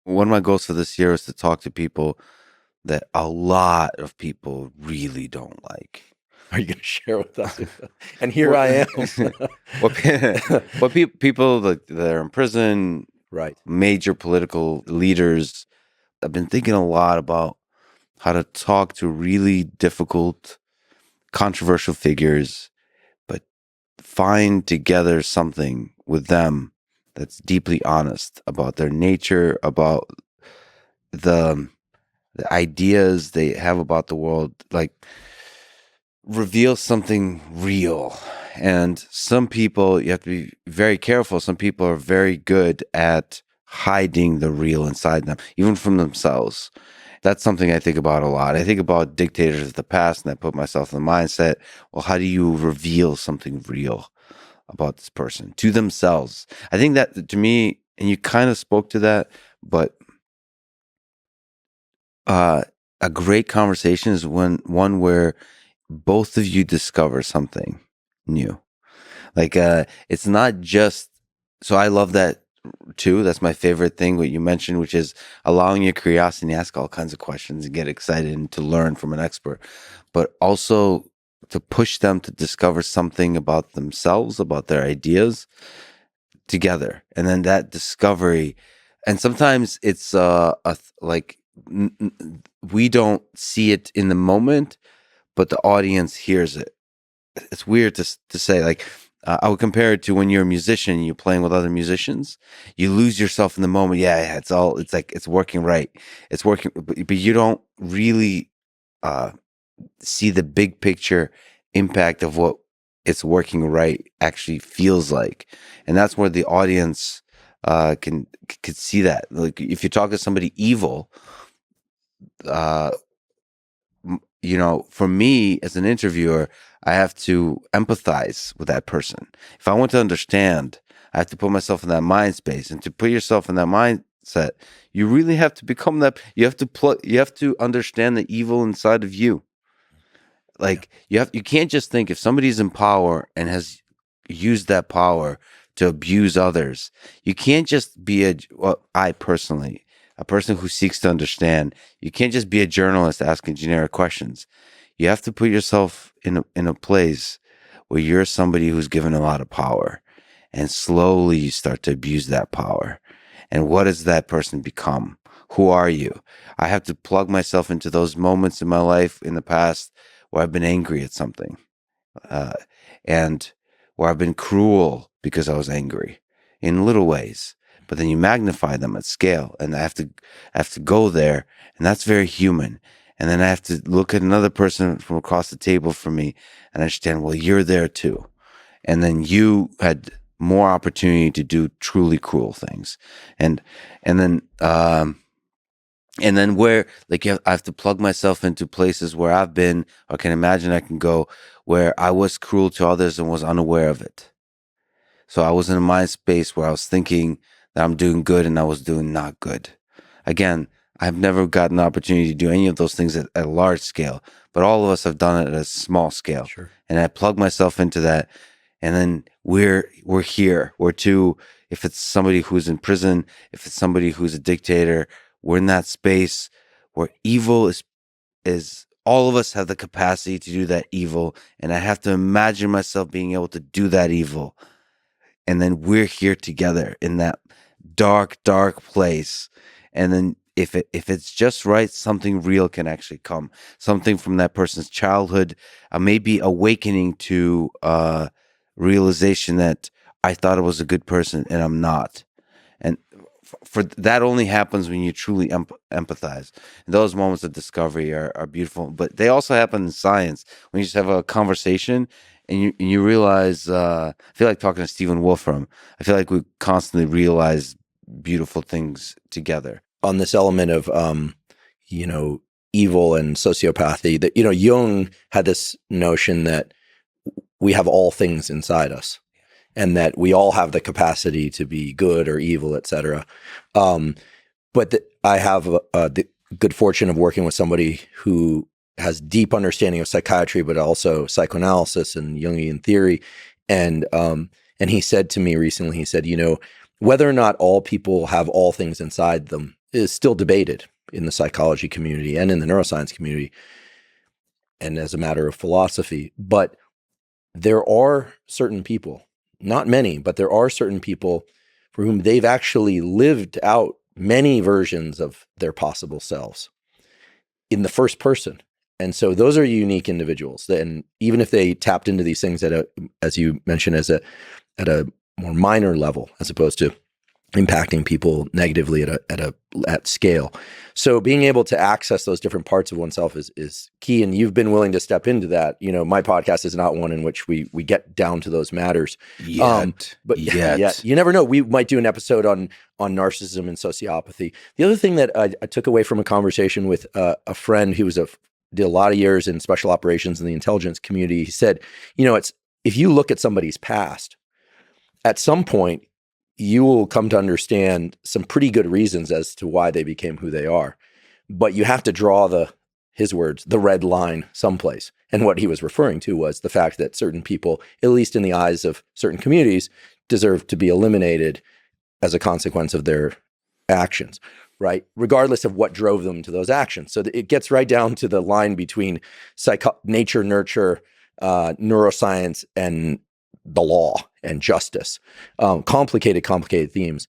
One of my goals for this year is to talk to people that a lot of people really don't like. Are you going to share with us? And here Well, I am. people that are in prison, Right. major political leaders. I've been thinking a lot about how to talk to really difficult, controversial figures, but find together something with them that's deeply honest about their nature, about the ideas they have about the world, like reveal something real. And some people, you have to be very careful. Some people are very good at hiding the real inside them, even from themselves. That's something I think about a lot. I think about dictators of the past, and I put myself in the mindset, well, how do you reveal something real about this person to themselves? I think that, to me, and you kind of spoke to that, but uh, a great conversation is one where both of you discover something new. Like it's not just, so I love that too. That's my favorite thing, what you mentioned, which is allowing your curiosity to ask all kinds of questions and get excited and to learn from an expert, but also to push them to discover something about themselves, about their ideas together. And then that discovery, and sometimes it's like we don't see it in the moment, but the audience hears it. It's weird to say. Like I would compare it to when you're a musician and you're playing with other musicians. You lose yourself in the moment. Yeah, it's all. It's like it's working right. It's working, but you don't really uh, see the big picture impact of what it's working right actually feels like, and that's where the audience can could see that. Like if you talk to somebody evil, uh, for me as an interviewer, I have to empathize with that person. If I want to understand, I have to put myself in that mind space. And to put yourself in that mindset, you really have to become that. You have to you have to understand the evil inside of you. Like you can't just think if somebody's in power and has used that power to abuse others. You can't just be I personally, a person who seeks to understand, you can't just be a journalist asking generic questions. You have to put yourself in a place where you're somebody who's given a lot of power, and slowly you start to abuse that power. And what does that person become? Who are you? I have to plug myself into those moments in my life in the past where I've been angry at something, uh, and where I've been cruel because I was angry in little ways. But then you magnify them at scale, and I have to go there, and that's very human. And then I have to look at another person from across the table from me and understand, well, you're there too. And then you had more opportunity to do truly cruel things. And and then and then where like I have to plug myself into places where I've been or can imagine I can go, where I was cruel to others and was unaware of it. So I was in a mind space where I was thinking that I'm doing good and I was doing not good. Again, I've never gotten the opportunity to do any of those things at a large scale, but all of us have done it at a small scale. Sure. And I plug myself into that, and then we're here. We're two. If it's somebody who's in prison, if it's somebody who's a dictator, we're in that space where evil is all of us have the capacity to do that evil, and I have to imagine myself being able to do that evil. And then we're here together in that dark place. And then if it's just right, something real can actually come. Something from that person's childhood, maybe awakening to realization that I thought I was a good person and I'm not. And for that only happens when you truly empathize. And those moments of discovery are beautiful, but they also happen in science when you just have a conversation and you realize. I feel like talking to Stephen Wolfram. I feel like we constantly realize beautiful things together. On this element of, you know, evil and sociopathy, that, you know, Jung had this notion that we have all things inside us, and that we all have the capacity to be good or evil, etc. But I have the good fortune of working with somebody who has deep understanding of psychiatry, but also psychoanalysis and Jungian theory. And he said to me recently, he said, you know, whether or not all people have all things inside them is still debated in the psychology community and in the neuroscience community and as a matter of philosophy. But there are certain people, not many, but there are certain people for whom they've actually lived out many versions of their possible selves in the first person. And so those are unique individuals. And even if they tapped into these things as you mentioned, at a more minor level, as opposed to impacting people negatively at scale. So being able to access those different parts of oneself is key. And you've been willing to step into that. You know, my podcast is not one in which we get down to those matters. But you never know. We might do an episode on narcissism and sociopathy. The other thing that I took away from a conversation with a friend who did a lot of years in special operations in the intelligence community, he said, you know, if you look at somebody's past, at some point, you will come to understand some pretty good reasons as to why they became who they are. But you have to draw his words, the red line someplace. And what he was referring to was the fact that certain people, at least in the eyes of certain communities, deserve to be eliminated as a consequence of their actions, right? Regardless of what drove them to those actions. So it gets right down to the line between nature, nurture, neuroscience, and the law and justice. Complicated themes.